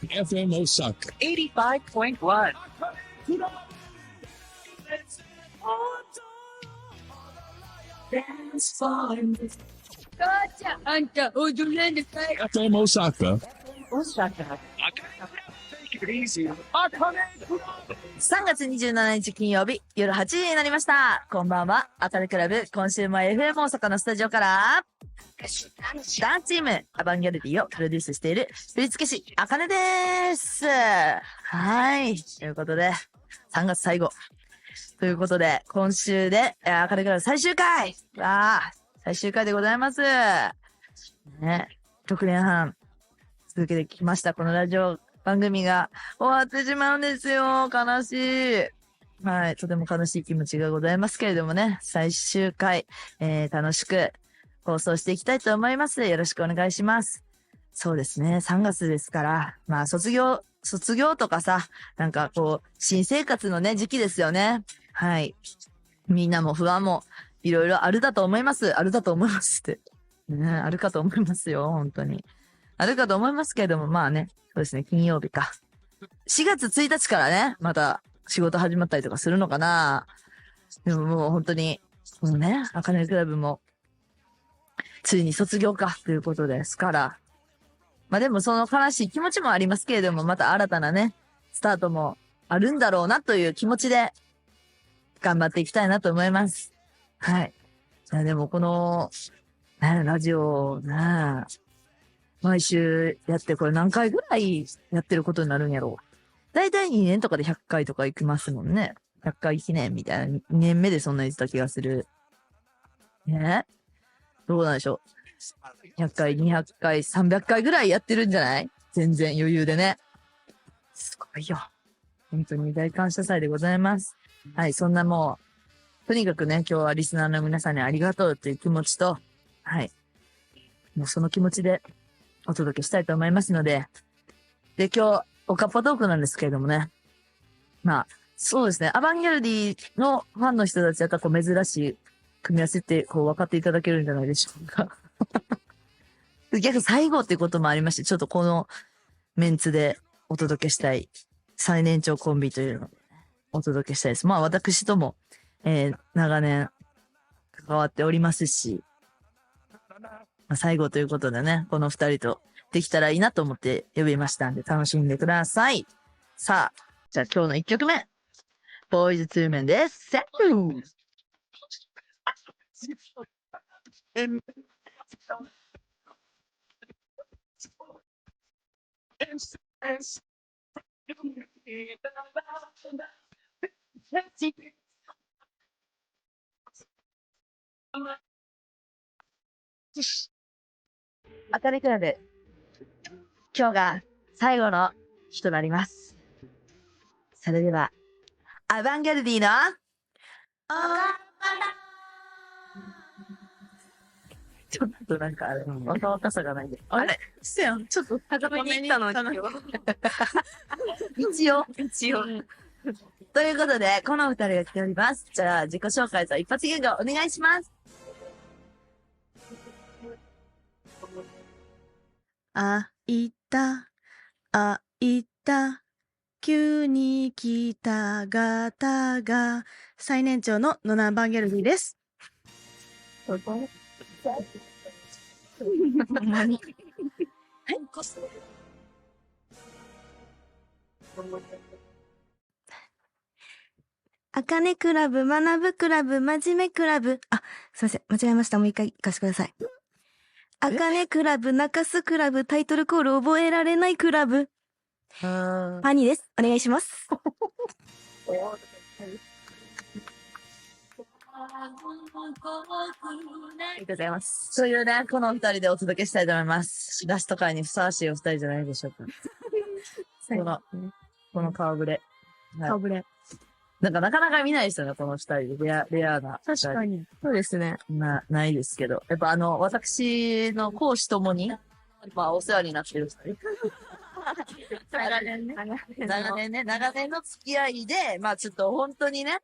FM Osaka 85.1. Dance for me. 母ちゃん、あんた踊らなさい。 FM Osaka Osaka. Take it easy. 3月27日金曜日夜8時になりました。こんばんは。アカネクラブ、今週も FM 大阪のスタジオから、ダンスチーム、アバンギャルディをプロデュースしている、振付師、アカネです。はい。ということで、3月最後。ということで、今週で、アカネクラブ最終回最終回でございます。ね。6年半続けてきました、このラジオ番組が終わってしまうんですよ。悲しい。はい。とても悲しい気持ちがございますけれどもね。最終回、楽しく放送していきたいと思います。よろしくお願いします。そうですね。3月ですから、まあ卒業とかさ、なんかこう、新生活のね、時期ですよね。はい。みんなも不安もいろいろあるだと思います。あるだと思いますって。ね、あるかと思いますよ。本当に。あるかと思いますけれども、まあね。そうですね、金曜日か。4月1日からね、また仕事始まったりとかするのかな。でももう本当に、このね、アカネクラブも、ついに卒業かということですから。まあでもその悲しい気持ちもありますけれども、また新たなね、スタートもあるんだろうなという気持ちで、頑張っていきたいなと思います。はい。いやでもこの、ね、ラジオね、毎週やってこれ何回ぐらいやってることになるんやろう。だいたい2年とかで100回とか行きますもんね。100回記念みたいな。2年目でそんな言ってた気がする。ね、どうなんでしょう。100回、200回、300回ぐらいやってるんじゃない？全然余裕でね。すごいよ。本当に大感謝祭でございます。はい、そんなもう、とにかくね、今日はリスナーの皆さんにありがとうという気持ちと、はい。もうその気持ちでお届けしたいと思いますので。で、今日、おかっぱトークなんですけれどもね。まあ、そうですね。アバンギャルディのファンの人たちはこう珍しい組み合わせってこう分かっていただけるんじゃないでしょうか。逆最後っていうこともありまして、ちょっとこのメンツでお届けしたい最年長コンビというのをお届けしたいです。まあ私とも、長年関わっておりますし、まあ、最後ということでね、この二人とできたらいいなと思って呼びましたんで楽しんでください。さあ、じゃあ今日の1曲目。ボーイズ2メンです。セットアカネクラブ、今日が最後の日となります。それでは、アバンギャルディのちょっとなんかあれ、若々さがないんで。あれせやん、ちょっと高めに行ったのに。一応。一応。ということで、この二人が来ております。じゃあ、自己紹介と一発言語お願いします。あいた、急に来た方が、最年長のノナ・バンゲルディです。ほんまに。はい。あかねクラブ、学ぶクラブ、真面目クラブ。あ、すいません。間違えました。もう一回行かせてください。あかねクラブ、泣かすクラブ、タイトルコール覚えられないクラブ。パニーです。お願いします。ありがとうございます。そういうね、この二人でお届けしたいと思います。ラスト回にふさわしいお二人じゃないでしょうか。この顔ぶれ。はい、顔ぶれ。なんかなかなか見ないですよね、この二人で。レアな。確かに。そうですね。ないですけど。やっぱ私の講師ともに、まあお世話になってる二人。長年の付き合いで、まあちょっと本当にね、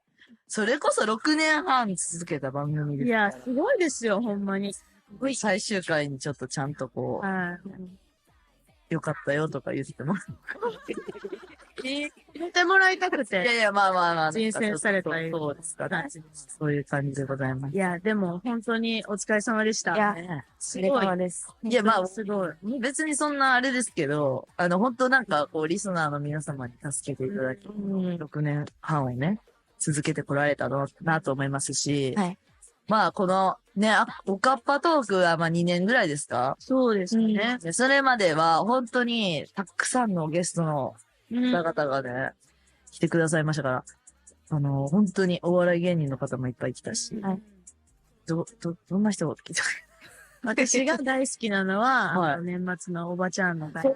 それこそ6年半続けた番組です。いや、すごいですよ、ほんまに。最終回にちょっとちゃんとこう、よかったよとか言っても。言ってもらいたくいやて。いや、まあまあまあ。人選されたそうですかねはい。そういう感じでございます。いや、でも本当にお疲れ様でした。いやねすごい。です。いや、まあ、すごい。別にそんなあれですけど、本当なんか、こう、リスナーの皆様に助けていただき、6年半をね、続けてこられたのなと思いますし、はい。まあ、この、ね、おかっぱトークはまあ2年ぐらいですかそうですね。でそれまでは、本当に、たくさんのゲストのうん方々がね、来てくださいましたから、本当にお笑い芸人の方もいっぱい来たし、はいどんな人が来た私が大好きなのは、はい年末のおばちゃんの回。お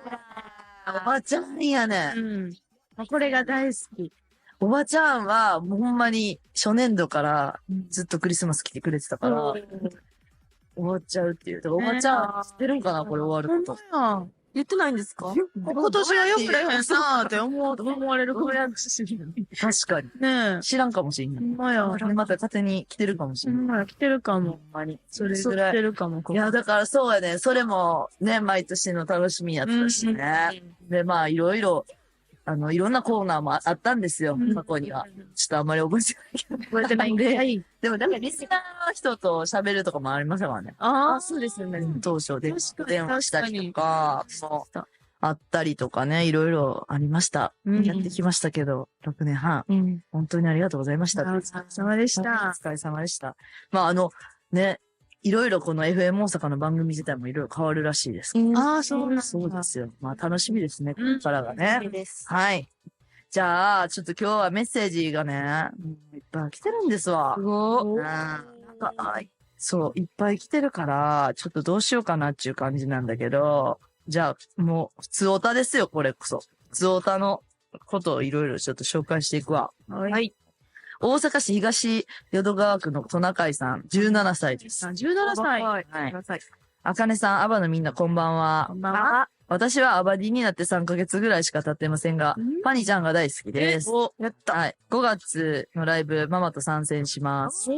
ばちゃんやね。うん。これが大好き。おばちゃんは、もうほんまに初年度からずっとクリスマス来てくれてたから、終わっちゃうっていう。だからおばちゃん知ってるんかなこれ終わること。ほんまや。言ってないんですか今年はよくれへんなーって思われるかもしれない。確かに。ねえ。知らんかもしれんほない。んまや。また勝手に来てるかもしれん。ほんまや、来てるかも。ほんまに。それぐらい。来てるかも。いや、だからそうやね。それもね、毎年の楽しみやったしね。で、まあ、いろいろ、いろんなコーナーもあったんですよ。過去には。ちょっとあんまり覚えてないけど。覚えてないんで。はい。でも、だからリスナーの人と喋るとかもありましたからね。ああ、そうですよね。当初で確かに電話したりとか、もうあったりとかね、いろいろありました。うんやってきましたけど、6年半。うん。本当にありがとうございました。お疲れ様でしおた。疲れ様でした。まあ、ね、いろいろこの FM 大阪の番組自体もいろいろ変わるらしいです。ああ、そうなんだ。そうですよ。まあ、楽しみですね、こうんれからがね。です。はい。じゃあ、ちょっと今日はメッセージがね、いっぱい来てるんですわ。すごい。なんかそう、いっぱい来てるから、ちょっとどうしようかなっていう感じなんだけど、じゃあ、もう、普通オタですよ、これこそ。普通オタのことをいろいろちょっと紹介していくわ。はい。大阪市東淀川区のトナカイさん、17歳です。 17歳。はい。あかねさん、アバのみんなこんばんはこ。んばんは。私はアバディになって3ヶ月ぐらいしか経ってませんが、パニちゃんが大好きです。やった。はい。5月のライブ、ママと参戦します。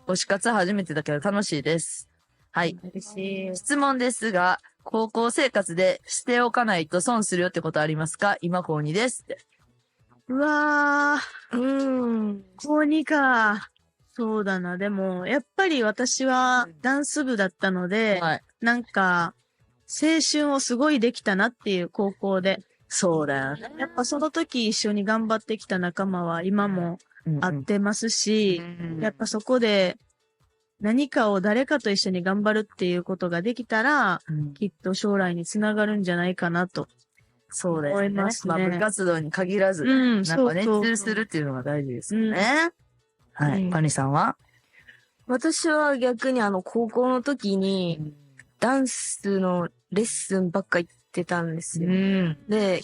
推し活初めてだけど楽しいです。はい。嬉しい。質問ですが、高校生活でしておかないと損するよってことありますか？今高2ですって。うわー。高2か。そうだな。でも、やっぱり私はダンス部だったので、はい。なんか、青春をすごいできたなっていう高校で。そうだよね。やっぱその時一緒に頑張ってきた仲間は今も会ってますし、やっぱそこで何かを誰かと一緒に頑張るっていうことができたら、きっと将来につながるんじゃないかなと。そうだよね。思いますねまあ部活動に限らず、うん、なんか熱中するっていうのが大事ですよね。はい。パニさんは私は逆に高校の時に、ダンスのレッスンばっか行ってたんですよ。ん。で、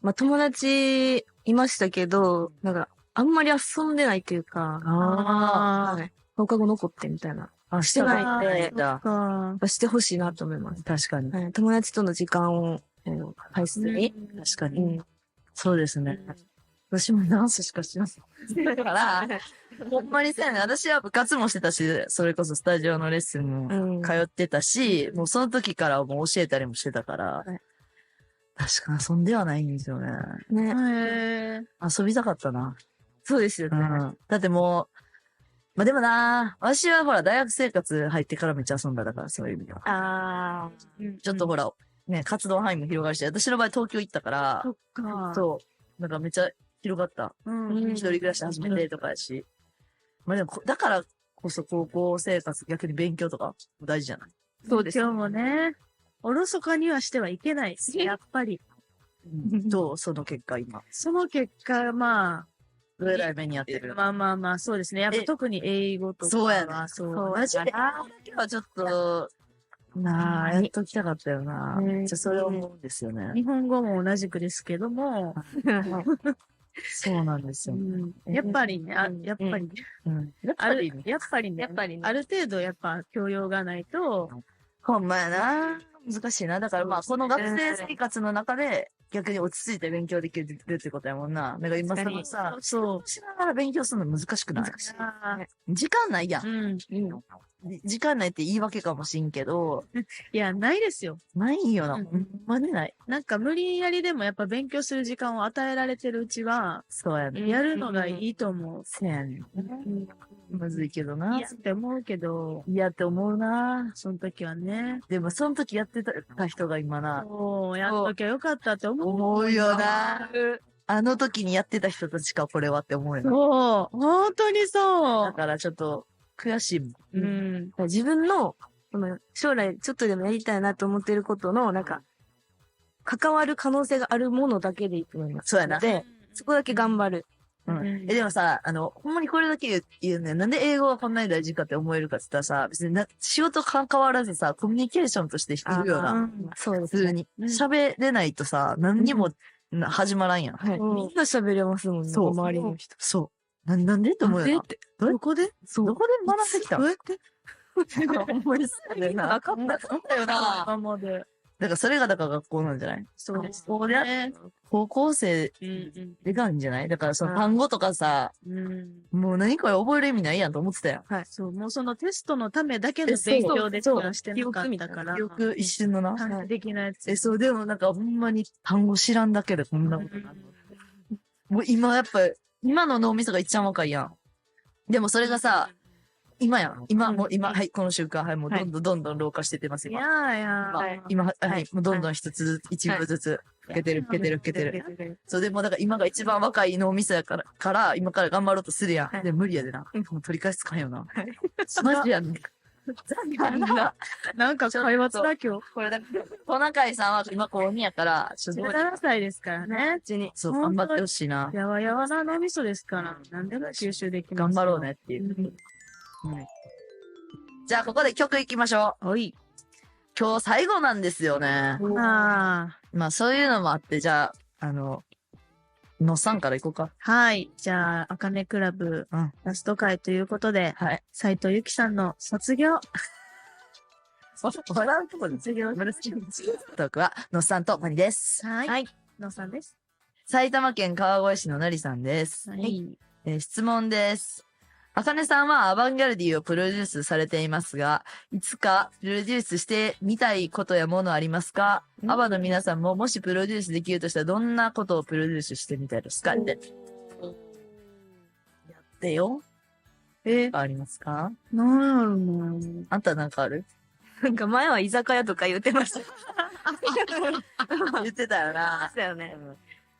まあ、友達いましたけど、なんか、あんまり遊んでないというか、あはい。放課後残ってみたいな。あ、してないんでだ。やっぱしてほしいなと思います。確かに。はい。友達との時間を、大切に。確かに。うん。そうですね。私もダンスしかしてない。だから、ほんまにそうやね。私は部活もしてたし、それこそスタジオのレッスンも通ってたし、もうその時からもう教えたりもしてたから、はい確かに遊んではないんですよね。ね。へー。遊びたかったな。そうですよね。うん。だってもう、まあ、でもな、私はほら大学生活入ってからめっちゃ遊んだだから、そういう意味では。あちょっとほら、ね、活動範囲も広がるし、私の場合東京行ったからそ、っか。そう、なんかめっちゃ広がった。うん。一人暮らし始めてとかやし。まあでもだからこそ高校生活逆に勉強とか大事じゃない？そうです今日もね、おろそかにはしてはいけない。やっぱり。どうその結果今。その結果、まどれらい目にやってあ、る？まあ、そうですね。やっぱ特に英語とかそうやねは、そう。マジで、だけはちょっと、なあ、やっときたかったよな。ねじゃあそれ思うんですよね。日本語も同じくですけども、そうなんですよ。やっぱりね、やっぱりね、やっぱりね。やっぱりね、ある程度やっぱ教養がないと、ほんまやな。難しいな。だからまあ、この学生生活の中で、逆に落ち着いて勉強できるってことやもんな。だから今さ、そう。しながら勉強するの難しくない？あー時間ないやん。うん。時間ないって言い訳かもしんけど、いや、ないですよ。ないよな。うんほんまにない。なんか無理やりでもやっぱ勉強する時間を与えられてるうちは、そうやね。やるのがいいと思う。そうやねん。むずいけどいなや。って思うけど、いやって思うな。その時はね。でも、その時やってた人が今な、そう、やっときゃよかったって思う。思うよな。あの時にやってた人たちか、これはって思うよな。そう、本当にそだからちょっと、悔しいもん。う。うん。自分の、その将来ちょっとでもやりたいなと思ってることの、なんか、関わる可能性があるものだけでいいと思います。そうやな。で、そこだけ頑張る。うん。でもさ、ほんまにこれだけ言うね。なんで英語がこんなに大事かって思えるかって言ったらさ、別に仕事関わらずさ、コミュニケーションとしているよな。そうですね。普通に。うん喋れないとさ、何にも始まらんやん。はい。うんみんな喋れますもんね。そう周りの人。そう。なんでって思うよな。て。どどこでどこで学んできたのどうやってほんまにそうだよな。なかった。だよな。今まで。だからそれがだから学校なんじゃない？そうですここでね。高校生うんでがんじゃない？だからそのうん単語とかさ、うん。もう何か覚える意味ないやんと思ってたよ。そう、もうそのテストのためだけの勉強でしかしてなかったから。記憶一瞬のな。短期的なやつ。そう、でもなんかほんまに単語知らんだけでこんなことなる。もう今やっぱ、今の脳みそが一番若いやん。でもそれがさ、今やん。今、もう今、はい、この瞬間、はい、もうどんどんどんどん老化してってます、いや今。ーやー。はい今、はい、もうどんどん一つずつ、一部ずつ、老けてる、老けてる、老けてる。そう、でもだから今が一番若い脳みそやから、今から頑張ろうとするやん。で、無理やでな。もう取り返すつかんよな。マジやん。なんか会話つら今日。これだけ、トナカイさんは今高2やから、ちょっと、 17歳ですからね。うちに。そう、頑張ってほしいな。やわやわな脳みそですから。何でも吸収できます。頑張ろうねっていう。うん。じゃあ、ここで曲いきましょう。おい。今日最後なんですよね。あまあ、そういうのもあって、じゃあ、のっさんから行こうか。はい。じゃあ、あかねクラブうんラスト回ということで、はい。斉藤由貴さんの卒業。笑うとこで卒業。トークは、のっさんとパニです。はい。はい。のさんです。埼玉県川越市のなりさんです。はい。質問です。あかねさんはアバンギャルディをプロデュースされていますが、いつかプロデュースしてみたいことやものありますか？アバの皆さんももしプロデュースできるとしたらどんなことをプロデュースしてみたいですかって。やってよ。ありますか？なんやろな。あんたなんかある？なんか前は居酒屋とか言ってました。言ってたよな。だよね。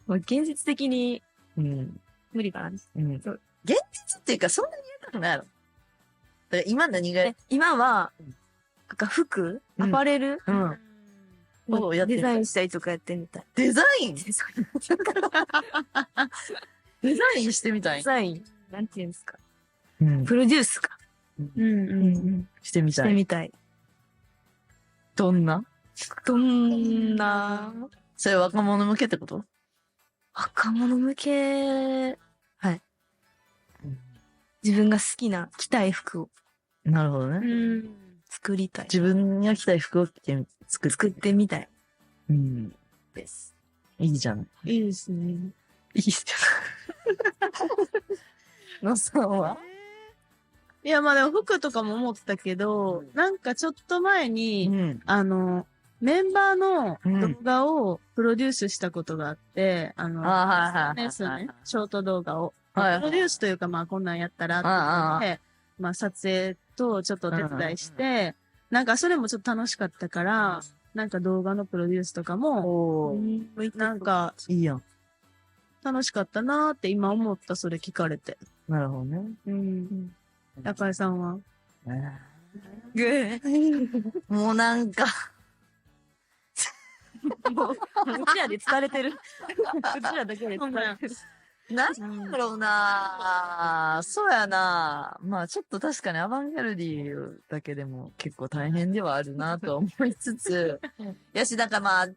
もう現実的にうん。無理かな。うん。そう現実っていうか、そんなにやりたくないの。だから今何が、今は、なんか服、うんアパレル、うん。をやってみたいデザインしたりとかやってみたい。デザインデザインしてみたい。デザイン、なんていうんですか。うん。プロデュースか。うんうんしたてしてみい。みたい。どんなどんな、それ若者向けってこと若者向け、自分が好きな着たい服をなるほどね。うん。うん。作りたい。自分が着たい服を着てみ、作作ってみたいうん。です。いいじゃない。いいですね。いいじゃん。のさんはいや、まあでも服とかも思ったけど、なんかちょっと前に、ん。メンバーのうん動画をプロデュースしたことがあって、はいはいはい SNS ね、ショート動画を。はいプロデュースというか、まあこんなんやったらってああ言って、まあ撮影とちょっとお手伝いして、なんかそれもちょっと楽しかったから、なんか動画のプロデュースとかも、おー、なんかいいやん。楽しかったなーって今思った、それ聞かれて。なるほどね。うん。中井さんはもうなんか、もう、うちらで疲れてる。うちらだけで疲れてる。なんだろうなそうやなまあちょっと確かにアバンギャルディだけでも結構大変ではあるなと思いつつ、やし、だからまあ、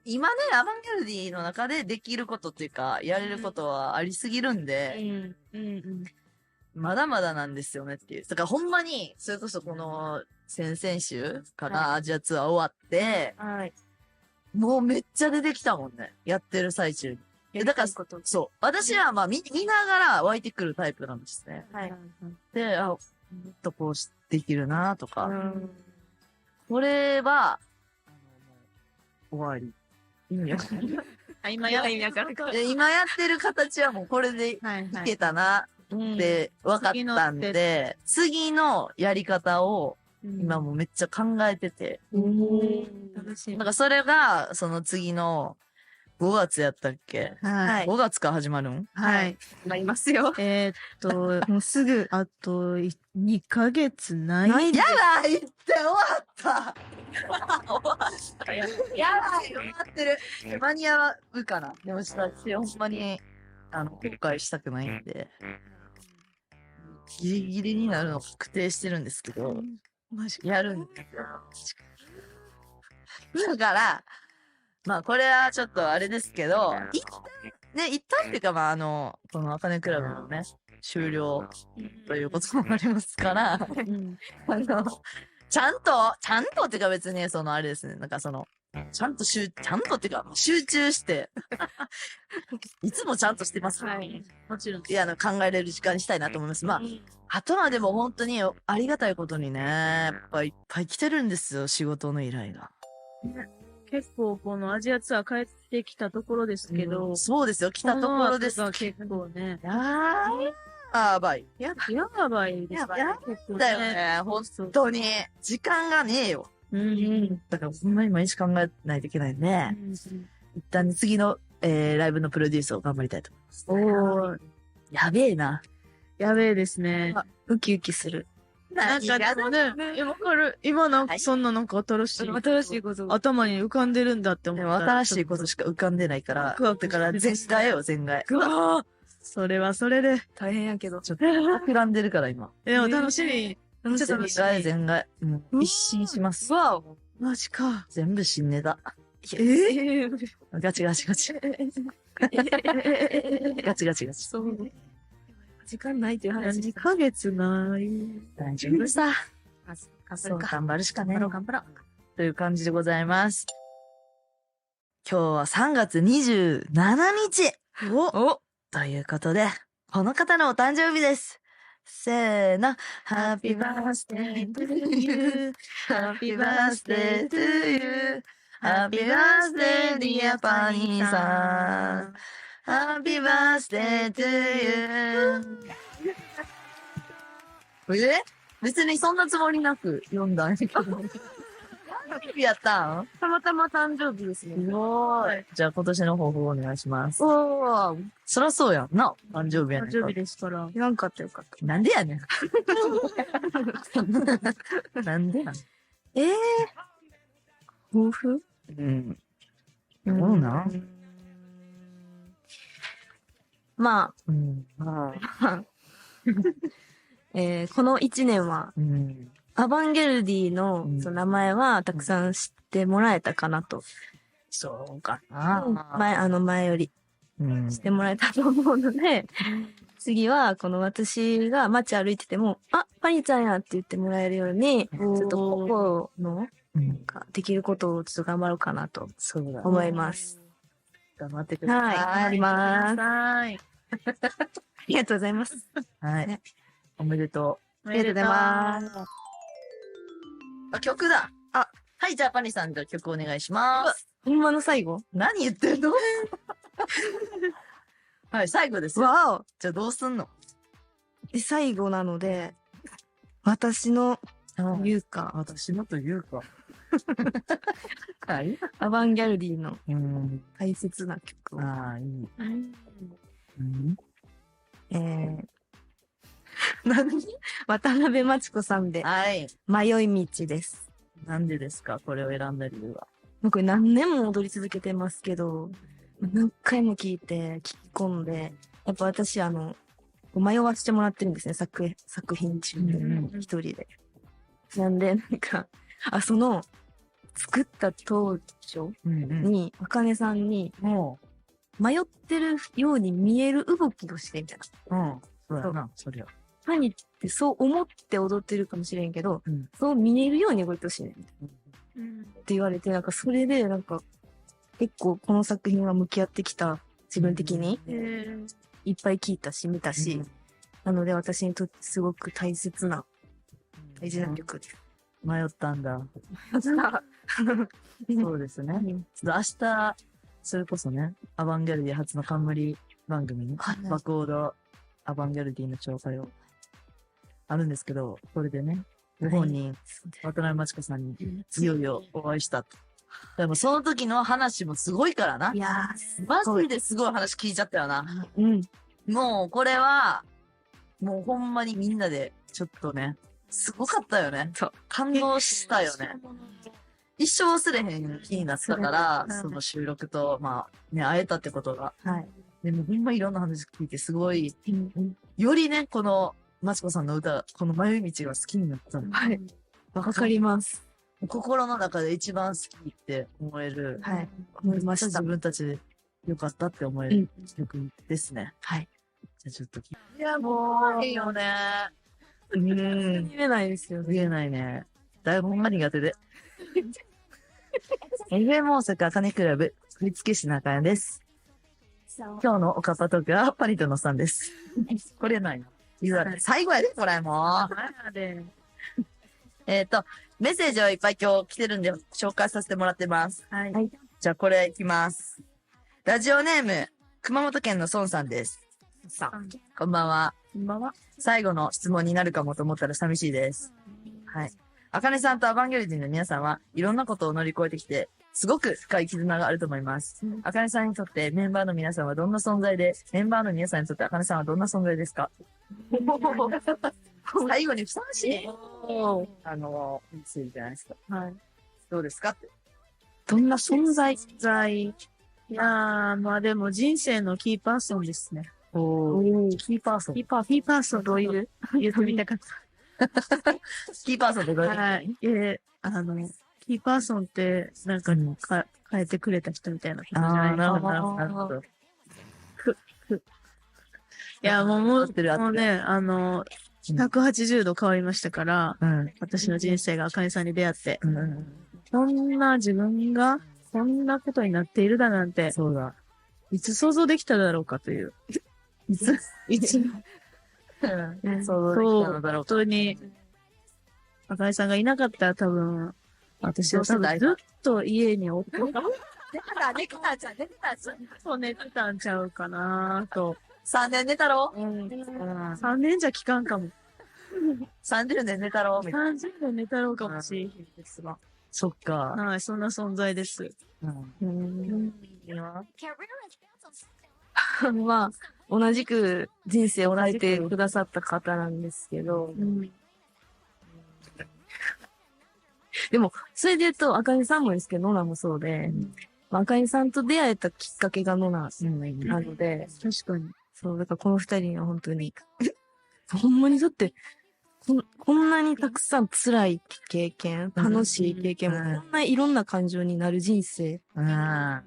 今ね、アバンギャルディの中でできることっていうか、やれることはありすぎるんで、うん。まだまだなんですよねっていう。だからほんまに、それこそこの、先々週かな、アジアツアー終わって、はい。もうめっちゃ出てきたもんね。やってる最中に。だから、そう。私はまあ見ながら湧いてくるタイプなんですね。はい。で、もっとこうできるなとか。うんこれは、終わり。意味わかんない。今や意味わからんで今やってる形はもうこれでいはいはい。けたなって分かったんで、次のやり方を今もうめっちゃ考えてて。楽しいなん。かそれが、その次の5月やったっけ？はい。 5月から始まるん？はい。なりますよ。もうすぐ、あと2ヶ月ない。ないやばいって終わった終わったやばい終わってる間に合うかなでもちょっと私ほんまに後悔したくないんでギリギリになるの確定してるんですけどマジやるんですよだからまあこれはちょっとあれですけど一旦っていうかまあこのあかねクラブのね終了ということもありますからちゃんとっていうか別にあれですね、なんかちゃんとっていうか集中して、いつもちゃんとしてます。はい。もちろん。いや、考えれる時間にしたいなと思います。まあ、あとはでも本当にありがたいことにね、やっぱいっぱい来てるんですよ、仕事の依頼が。結構このアジアツアー帰ってきたところですけど、そうですよ、来たところです。この後が結構ね。やばい。やばいですね。結構ねだよね、本当に。時間がねえよ。だからほんまに毎日考えないといけないんで、一旦次の、ライブのプロデュースを頑張りたいと思います。おー、やべえな。やべえですね。ウキウキする。なんかでもね、わかる。今なんかそんななんか新しい。新しいこと。頭に浮かんでるんだって思でった。も新しいことしか浮かんでないから、ワクワクだから全外よ、全外。うわーそれはそれで。大変やけど。ちょっと膨らんでるから今。でも楽しみ。めっちゃ楽し全外、み。全外。うん一新します。わお。マジか。全部新ネタ。ガチガチガチ。ガチガチガチ。そう。時間ないという話。 2ヶ月ない。大丈夫さ。頑そう、頑張るしかね。頑張ろう。という感じでございます。今日は3月27日おということで、この方のお誕生日です。せーの、Happy Birthday to you.Happy Birthday to you.Happy Birthday dear パニーさん。Happy Birthday to you. 別にそんなつもりなく読んだんやけど。何日やったん？たまたま誕生日ですね。すごい。じゃあ今年の抱負をお願いします。おー。そらそうやんな。誕生日やねんから誕生日ですから。言わんかったよかった。なんでやねん。なんでやねん。抱負うん。そうなんまあ、うん。まあ。この1年は、うん。アバンゲルディのうんその名前はたくさん知ってもらえたかなと。そうかな。前よりうん。知ってもらえたと思うので、次はこの私が街歩いてても、あ、パニちゃんやって言ってもらえるように、ちょっとここの、うん。できることをちょっと頑張ろうかなとそうだ。思います。頑張ってください。はい、頑張ります。はい。ありがとうございます。はいね。おめでとあありがとうございます。う。あ、曲だ。あ、はい、じゃあパニさんと曲お願いします。ほんまの最後何言ってんのはい、最後ですよ。わおじゃあどうすんの？最後なので、私の言うか、私のというか。はい。アバンギャルディのうん。大切な曲を。ああ、いい。うん。何渡辺真知子さんで、はい。迷い道です。なんでですかこれを選んだ理由は。もうこれ何年も踊り続けてますけど、何回も聞いて、聞き込んで、やっぱ私迷わせてもらってるんですね、作品中で、うん一人で。なんで、作った当初うんうん。に、あかねさんに、も迷ってるように見える動きをしてみたいな。う、そうやな、そりゃ。ファニーってそう思って踊ってるかもしれんけど、うんそう見えるように動いてほしいねん。ってうん。言われて、なんかそれで、なんか、結構この作品は向き合ってきた自分的にいっぱい聞いたし、見たし、なので私にとってすごく大事な曲です。迷ったんだ。そうですね。ちょっと明日、それこそね、アバンギャルディ初の冠番組に、バコードアバンギャルディの紹介をあるんですけど、これでね、ご本人、渡辺真知子さんにいよいよお会いしたと。でもその時の話もすごいからな。いやマジですごい話聞いちゃったよな。うん。もうこれは、もうほんまにみんなで、ちょっとね、すごかったよね。感動したよね。一生忘れへん気になったから、その収録と、まあ、ね、会えたってことが。はい。でもほんまいろんな話聞いて、すごい、よりね、この、マチコさんの歌、この迷い道が好きになったの。はい。わかります。心の中で一番好きって思える。はい。思いました自。分たちで良かったって思える曲ですね。はい。じゃあちょっといや、もう、いいよね。言えないですよね。言えないね。台本が苦手で。FM 大阪金クラブ、振付師中谷です。今日のおかっぱトークはパニトノさんです。これないな。言わない。最後やで、これもう。メッセージをいっぱい今日来てるんで紹介させてもらってます。はい。じゃあこれいきます。ラジオネーム、熊本県の孫さんです。こんばんは。今は最後の質問になるかもと思ったら寂しいです。はい。あかねさんとアバンギャルディの皆さんはいろんなことを乗り越えてきて、すごく深い絆があると思います。あかねさんにとってメンバーの皆さんはどんな存在で、メンバーの皆さんにとってあかねさんはどんな存在ですか？最後にふさわしい。メッセージじゃないですか。はい。どうですかって。どんな存在いやー、まあでも人生のキーパーソンですね。キーパーソン。キーパーソンどういう言ってみたかっキーパーソンってどういうた。はい。キーパーソンって、なんか、変えてくれた人みたいなことじゃないなるかな。ほど、なるほど。いや、も合ってるうね、180度変わりましたから、うん。私の人生があかねさんに出会って、うん。そんな自分が、こんなことになっているだなんて、そうだ。いつ想像できただろうかという。いつそうそう、だろう本当に、あかねさんがいなかったら多分、私は多分ずっと家におって、そう寝てたんちゃうかなと。 3年寝たろ3年じゃ聞かんかも。 ?30 年寝たろみたいな。 30年寝たろうかもしれへんですが。そっか。はい、そんな存在です。まあ、同じく人生を変えてくださった方なんですけど、でも、それで言うと、あかねさんもですけど、ノナもそうで、まあ、あかねさんと出会えたきっかけがノナなので、確かに。そう、だからこの二人には本当に、ほんまにだって、こんなにたくさん辛い経験、楽しい経験も、こんないろんな感情になる人生、な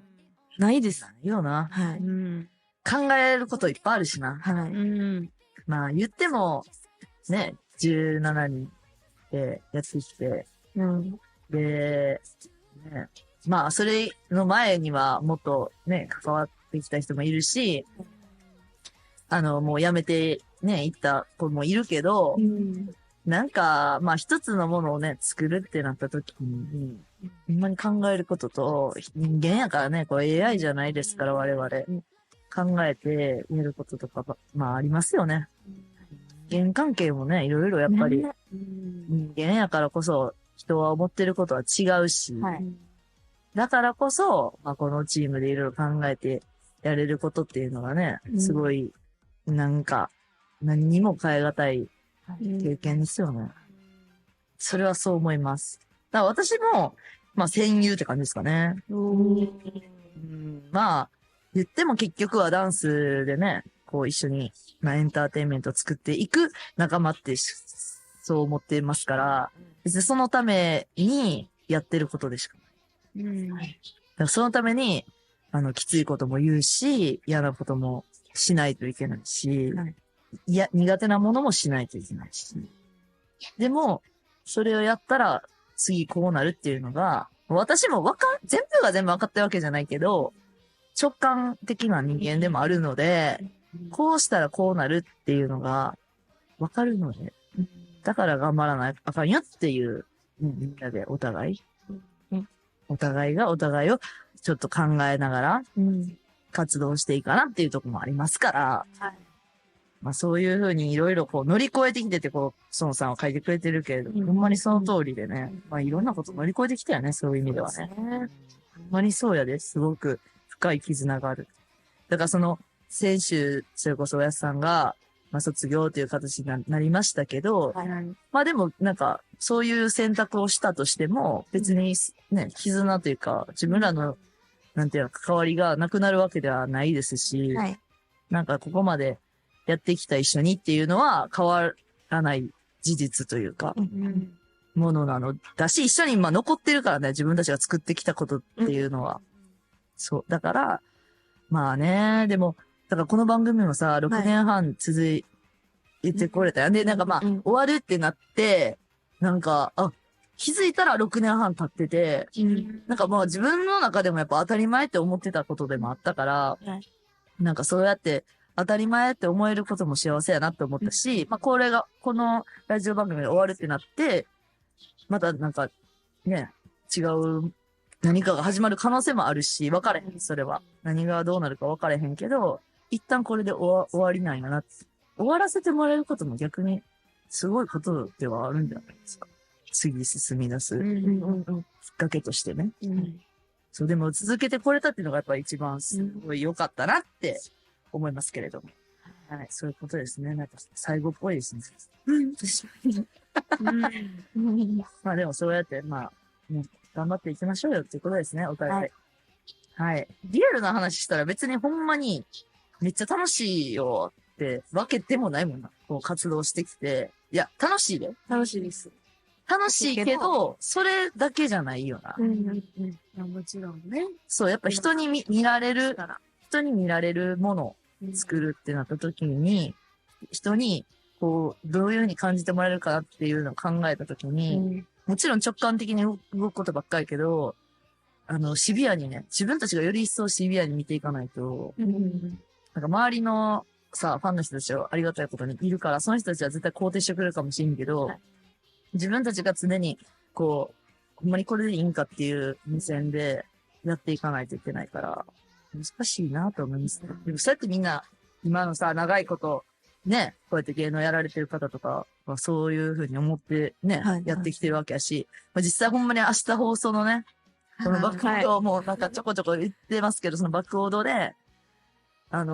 いです。いいよな。はい。うん。考えることいっぱいあるしな。はい。うん。まあ言っても、ね、17人でやってきて、うん。で、ね、まあそれの前にはもっとね、関わってきた人もいるし、もう辞めてね、行った子もいるけど、なんか、まあ一つのものをね、作るってなった時に、ほんまに考えることと、人間やからね、これ AI じゃないですから、我々。考えてやることとか、まあありますよね。人間関係もね、いろいろやっぱり、人間やからこそ、人は思ってることは違うし、はい。だからこそ、まあこのチームでいろいろ考えてやれることっていうのがね、すごい、なんか、何にも変え難い経験ですよね。それはそう思います。だから私も、まあ戦友って感じですかね。まあ、言っても結局はダンスでね、こう一緒に、まあエンターテインメントを作っていく仲間ってそう思ってますから、別にそのためにやってることでしかない。だからそのために、きついことも言うし、嫌なこともしないといけないし、いや、苦手なものもしないといけないし。でも、それをやったら、次こうなるっていうのが、私も全部が全部分かってるわけじゃないけど、直感的な人間でもあるので、こうしたらこうなるっていうのが分かるので、だから頑張らないあかんよっていう、みんなでお互いがお互いをちょっと考えながら、活動していいかなっていうところもありますから、まあそういうふうにいろいろこう乗り越えてきてて、こう、孫さんは書いてくれてるけれど、ほんまにその通りでね、まあいろんなこと乗り越えてきたよね、そういう意味ではね。ほんまにそうやで、すごく深い絆がある。だからその、先週、それこそおやすさんが、まあ卒業という形になりましたけど、まあでもなんか、そういう選択をしたとしても、別にね、絆というか、自分らの、なんていうの、関わりがなくなるわけではないですし、なんかここまでやってきた一緒にっていうのは変わらない事実というか、ものなのだし、一緒にまあ残ってるからね、自分たちが作ってきたことっていうのは。そう。だから、まあね、でも、だからこの番組もさ、6年半続いてこれたよ。で、なんかまあ、終わるってなって、なんか、気づいたら6年半経ってて、なんかまあ自分の中でもやっぱ当たり前って思ってたことでもあったから、なんかそうやって当たり前って思えることも幸せやなって思ったし、まあこのラジオ番組が終わるってなって、またなんかね、違う何かが始まる可能性もあるし、分かれへん、それは。何がどうなるか分かれへんけど、一旦これで終わりないなって。終わらせてもらえることも逆にすごいことではあるんじゃないですか。次進み出すきっかけとしてね。そう、でも続けてこれたっていうのがやっぱり一番すごい良かったなって思いますけれども。はい、そういうことですね。なんか最後っぽいですね。まあでもそうやって、まあ、頑張っていきましょうよっていうことですね、お互い。はい。リアルな話したら別にほんまにめっちゃ楽しいよってわけでもないもんな。こう活動してきて。いや、楽しいで。楽しいです。楽しいけど、それだけじゃないよな。もちろんね。そう、やっぱ人に見られるものを作るってなった時に、人に、こう、どういうふうに感じてもらえるかなっていうのを考えた時に、もちろん直感的に動くことばっかりけど、シビアにね、自分たちがより一層シビアに見ていかないと、なんか周りのさ、ファンの人たちはありがたいことにいるから、その人たちは絶対肯定してくれるかもしれんけど、自分たちが常に、こう、ほんまにこれでいいんかっていう目線でやっていかないといけないから、難しいなと思いますね。でもそうやってみんな、今のさ、長いこと、ね、こうやって芸能やられてる方とかはそういうふうに思ってね、やってきてるわけやし、まあ、実際ほんまに明日放送のね、このバックオードもなんかちょこちょこ言ってますけど、そのバックオードで、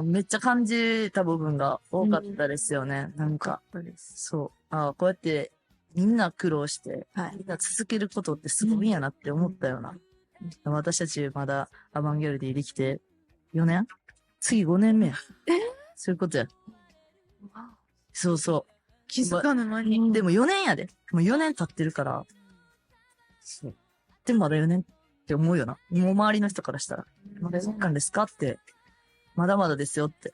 めっちゃ感じた部分が多かったですよね。なんか、そう。こうやってみんな苦労して、みんな続けることってすごいんやなって思ったような。私たちまだアバンギャルディできて4年次5年目や。そういうことや。そうそう。気づかぬ間に。でも4年やで。もう4年経ってるから。そう。でもまだ4年って思うよな。もう周りの人からしたら。まだ4年間ですかって。まだまだですよって。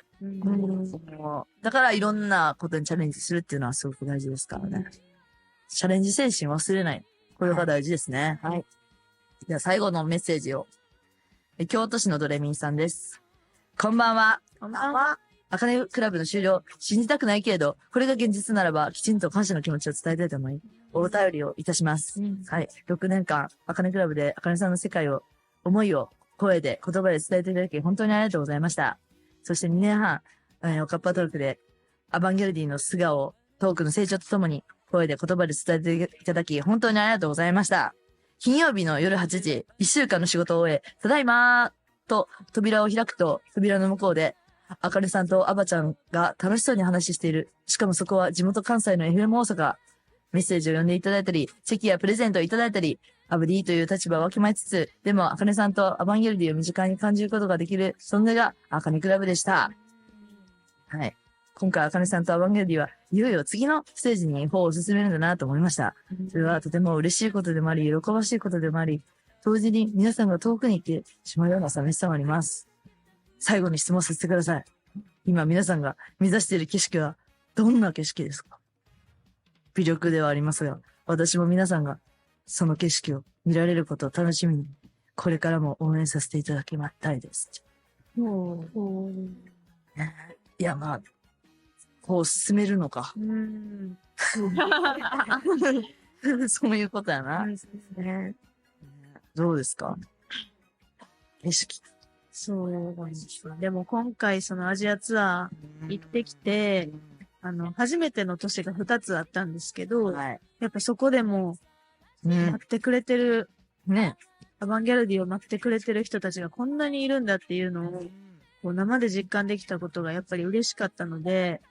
だからいろんなことにチャレンジするっていうのはすごく大事ですからね。チャレンジ精神忘れない。これが大事ですね。はい。では最後のメッセージを。京都市のドレミンさんです。こんばんは。こんばんは。あかねクラブの終了、信じたくないけれど、これが現実ならば、きちんと感謝の気持ちを伝えたいと思い、お便りをいたします。はい。6年間、あかねクラブであかねさんの世界を、思いを声で、言葉で伝えていただき、本当にありがとうございました。そして2年半、おかっぱトークで、アバンギャルディの素顔、トークの成長とともに、声で言葉で伝えていただき、本当にありがとうございました。金曜日の夜8時、1週間の仕事を終え、ただいまーと扉を開くと、扉の向こうで、あかねさんとあばちゃんが楽しそうに話している。しかもそこは地元関西の FM 大阪。メッセージを読んでいただいたり、チェキやプレゼントをいただいたり、アブディという立場をわきまえつつ、でもあかねさんとアバンギャルディを身近に感じることができる、そんながあかねクラブでした。はい。今回あかねさんとアバンギャルディはいよいよ次のステージに歩を進めるんだなと思いました。それはとても嬉しいことでもあり、喜ばしいことでもあり、同時に皆さんが遠くに行ってしまうような寂しさもあります。最後に質問させてください。今皆さんが目指している景色はどんな景色ですか？微力ではありますが、私も皆さんがその景色を見られることを楽しみに、これからも応援させていただきたいです。いや、まあ、こう進めるのか。そういうことやな。どうですか？景色。そうなんですよ。でも今回そのアジアツアー行ってきて、初めての年が2つあったんですけど、はい。やっぱそこでも待ってくれてる、ね。アバンギャルディを待ってくれてる人たちがこんなにいるんだっていうのを、こう生で実感できたことがやっぱり嬉しかったので、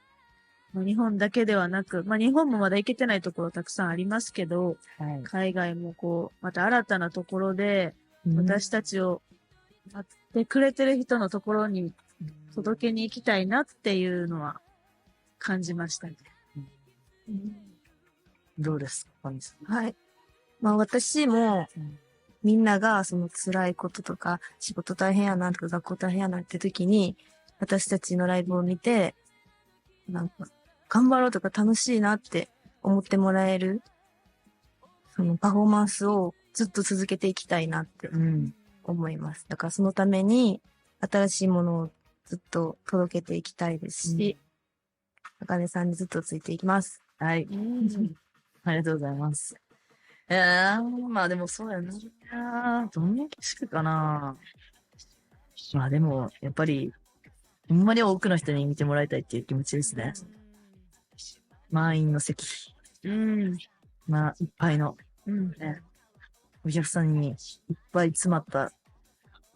日本だけではなく、日本もまだ行けてないところたくさんありますけど、はい。海外もこう、また新たなところで、私たちを待ってくれてる人のところに届けに行きたいなっていうのは感じましたね。どうですか？はい。私も、みんながその辛いこととか、仕事大変やなとか、学校大変やなって時に、私たちのライブを見て、なんか、頑張ろうとか楽しいなって思ってもらえる、そのパフォーマンスをずっと続けていきたいなって思います。だからそのために、新しいものをずっと届けていきたいですし、あかねさんにずっとついていきます。はい。ありがとうございます。まあでもそうやな。どんな景色かな。まあでも、やっぱり、ほんまに多くの人に見てもらいたいっていう気持ちですね。満員の席。まあ、いっぱいの、お客さんにいっぱい詰まった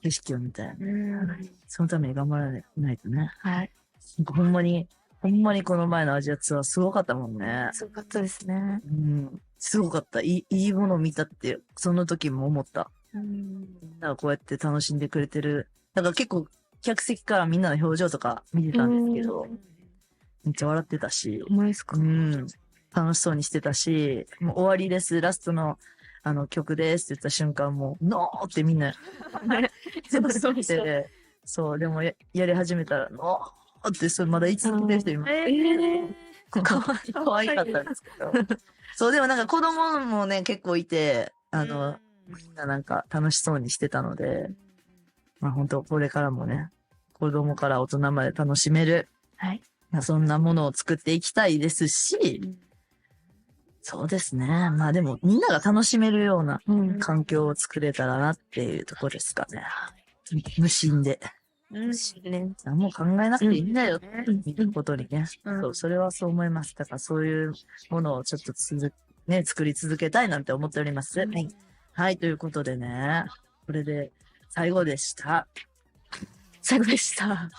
景色を見たい。そのために頑張らないとね。はい。ほんまにこの前のアジアツアーすごかったもんね。すごかったですね。すごかった。いいものを見たって、その時も思った。だからこうやって楽しんでくれてる。だから結構、客席からみんなの表情とか見てたんですけど、めっちゃ笑ってたし、ほんまですか？楽しそうにしてたし、もう終わりです、ラストの曲ですって言った瞬間も、ノーってみんな、そう、でもやり始めたら、ノーって、それまだ言い続けてる人います。かわいかったんですけど。そう、でもなんか子供もね、結構いて、みんななんか楽しそうにしてたので、まあ本当これからもね、子供から大人まで楽しめる、そんなものを作っていきたいですし、そうですね。まあでもみんなが楽しめるような環境を作れたらなっていうところですかね。無心で。何も考えなくていいんだよって見ることにね。そう、それはそう思います。だからそういうものをちょっと作り続けたいなんて思っております。はい、ということでね、これで最後でした。最後でした。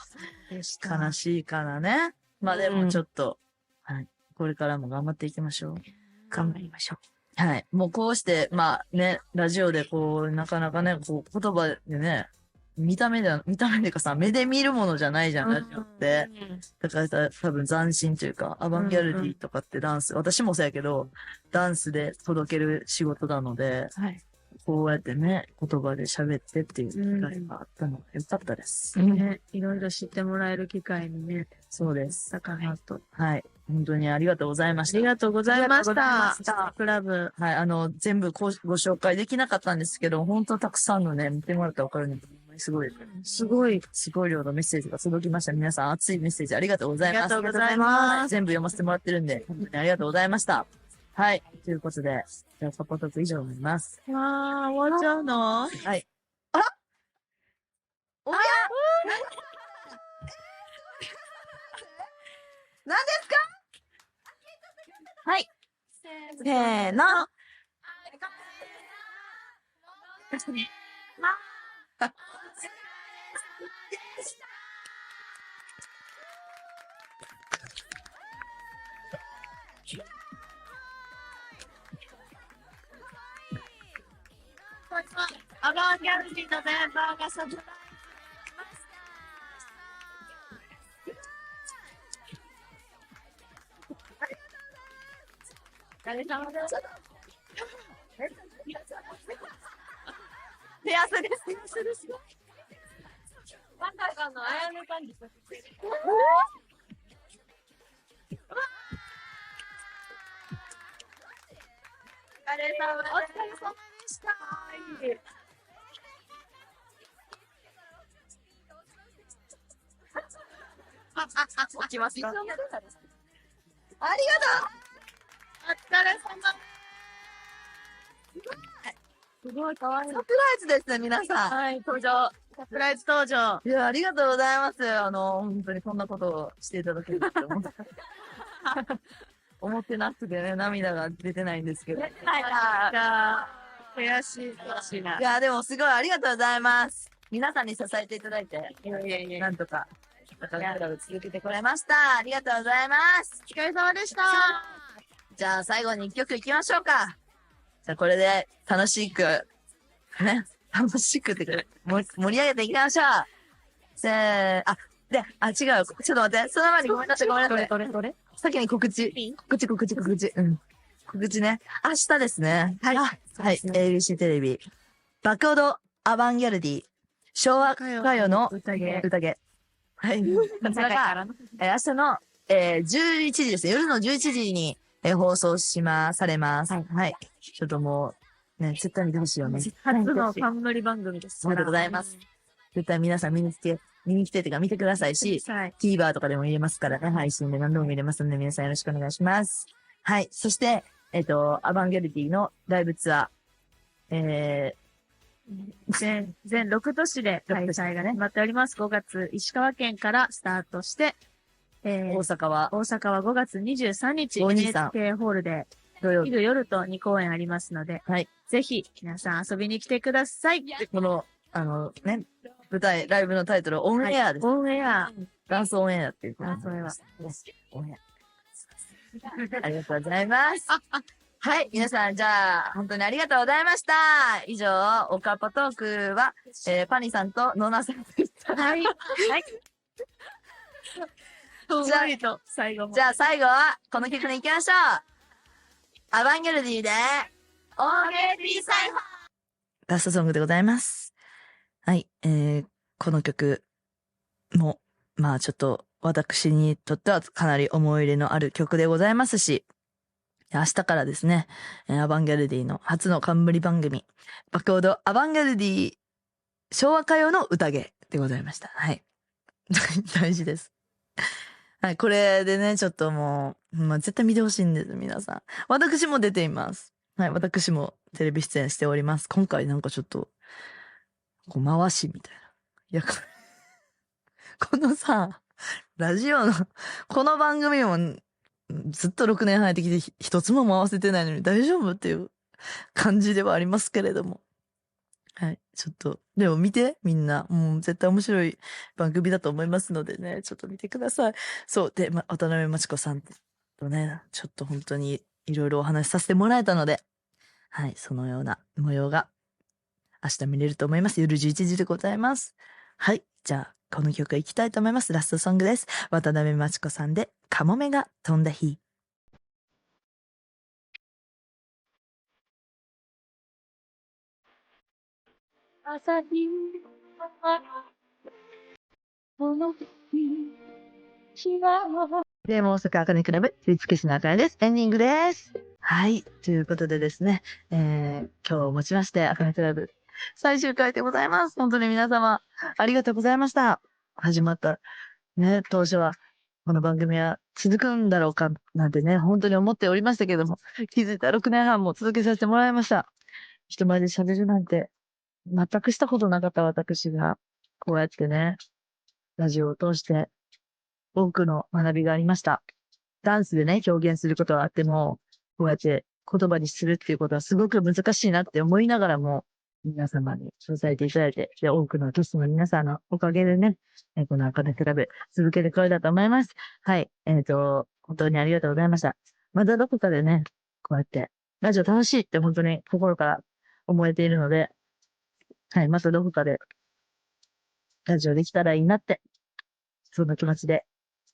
悲しいからね。まあでもちょっと、はい、これからも頑張っていきましょう。頑張りましょう。はい。もうこうして、まあね、ラジオでこう、なかなかね、こう、言葉でね、見た目でかさ、目で見るものじゃないじゃん、ラジオって。だから多分斬新というか、アバンギャルディとかってダンス、私もそうやけど、ダンスで届ける仕事なので、こうやってね、言葉で喋ってっていう機会があったのがよかったです。いろいろ知ってもらえる機会にね。そうです。だかなと。はい。本当にありがとうございました。ありがとうございました。クラブ。はい。全部ご紹介できなかったんですけど、本当たくさんのね、見てもらったらわかるんですごい量のメッセージが届きました。皆さん熱いメッセージありがとうございます。ありがとうございます。全部読ませてもらってるんで、本当にありがとうございました。はい。ということで、じゃあサポート以上になります。終わっちゃうの？はい。あらおや何ですか？はい。せーの。アバンギャルディのメンバーがそちら誰様です。手汗です。まさかのあやめ感じ。れ様でした。行きますか。ありがとう。お疲れ様。すごい可愛い。サプライズですね、皆さん。はい、登場。サプライズ登場。いや、ありがとうございます。本当にこんなことをしていただけるって思って思ってなくてね、涙が出てないんですけど。悔しい、悔しいな。いや、でもすごいありがとうございます。皆さんに支えていただいて、なんとか、だからクラブ続けてこれました。ありがとうございます。お疲れ様でした。じゃあ最後に一曲いきましょうか。じゃあこれで楽しく、ね、楽しくってか、盛り上げていきましょう。せー、違う。ちょっと待って。その前にごめんなさい、ごめんなさい。どれ先に告知。うん。告知ね。明日ですね。はい。はい。ABC テレビ。バクオドアバンギャルディ。昭和歌謡の宴。はい。こちらが、明日の、11時ですね。夜の11時に、放送されます。はい。ちょっともう、ね、絶対見てほしいよね。初の冠番組です。ありがとうございます。絶対皆さん見に来てっていうか見てくださいし、TVer とかでも見れますからね、配信で何度も見れますので皆さんよろしくお願いします。はい。そして、アバンギャルディのライブツアー、全6都市で開催がね、決まっております。5月、石川県からスタートして、大阪は5月23日、523 NHK ホールで、土曜日。昼夜と2公演ありますので、はい。ぜひ、皆さん遊びに来てください。で、この、ね、ライブのタイトル、オンエアです。オンエア。ダンスオンエアっていう。ダンスオンエア。オンエア。ありがとうございます。はい。皆さん、じゃあ、本当にありがとうございました。以上、オカポトークは、パニさんとノナさんでした。はい。はい。じゃあ、最後も。じゃあ、最後は、この曲に行きましょう。アバンギャルディで、オーゲーピーサイファー。ラストソングでございます。はい。この曲も、まあちょっと、私にとってはかなり思い入れのある曲でございますし、明日からですね、アバンギャルディの初の冠番組、バクオドアバンギャルディ昭和歌謡の宴でございました。はい。大事です。はい、これでね、ちょっともう、絶対見てほしいんです、皆さん。私も出ています。はい、私もテレビ出演しております。今回なんかちょっと、こう回しみたいな。いや、このさ、ラジオの、この番組も、ずっと6年入ってきて一つも回せてないのに大丈夫っていう感じではありますけれども。はい。ちょっと、でも見て、みんな。もう絶対面白い番組だと思いますのでね、ちょっと見てください。そう。で、渡辺真知子さんとね、ちょっと本当にいろいろお話しさせてもらえたので、はい。そのような模様が明日見れると思います。夜11時でございます。はい。じゃあ、この曲いきたいと思います。ラストソングです。渡辺真知子さんで、カモメが飛んだ日。朝日この日で、大阪あかねクラブ、振付師のあかねです。エンディングです。はい。ということでですね、今日をもちまして、あかねクラブ、最終回でございます。本当に皆様、ありがとうございました。始まった、ね、当初は、この番組は続くんだろうか、なんてね、本当に思っておりましたけども、気づいたら6年半も続けさせてもらいました。人前で喋るなんて、全くしたことなかった私が、こうやってね、ラジオを通して、多くの学びがありました。ダンスでね、表現することはあっても、こうやって言葉にするっていうことはすごく難しいなって思いながらも、皆様に支えていただいて、で、多くのゲストの皆さんのおかげでね、このあかねクラブ続けてこれだと思います。はい。本当にありがとうございました。またどこかでね、こうやって、ラジオ楽しいって本当に心から思えているので、はい。またどこかで、ラジオできたらいいなって、そんな気持ちで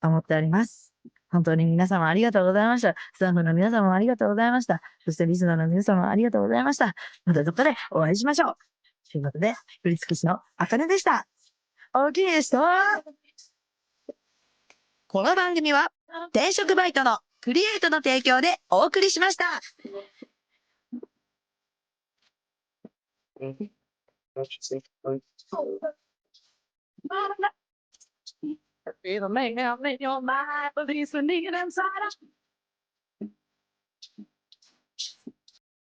思っております。本当に皆様ありがとうございました。スタッフの皆様もありがとうございました。そしてリスナーの皆様もありがとうございました。またどこかでお会いしましょう。ということで、振付師のあかねでした。大きいでした。この番組は、転職バイトのクリエイトの提供でお送りしました。Be the man in your mind, but he's the nigga inside.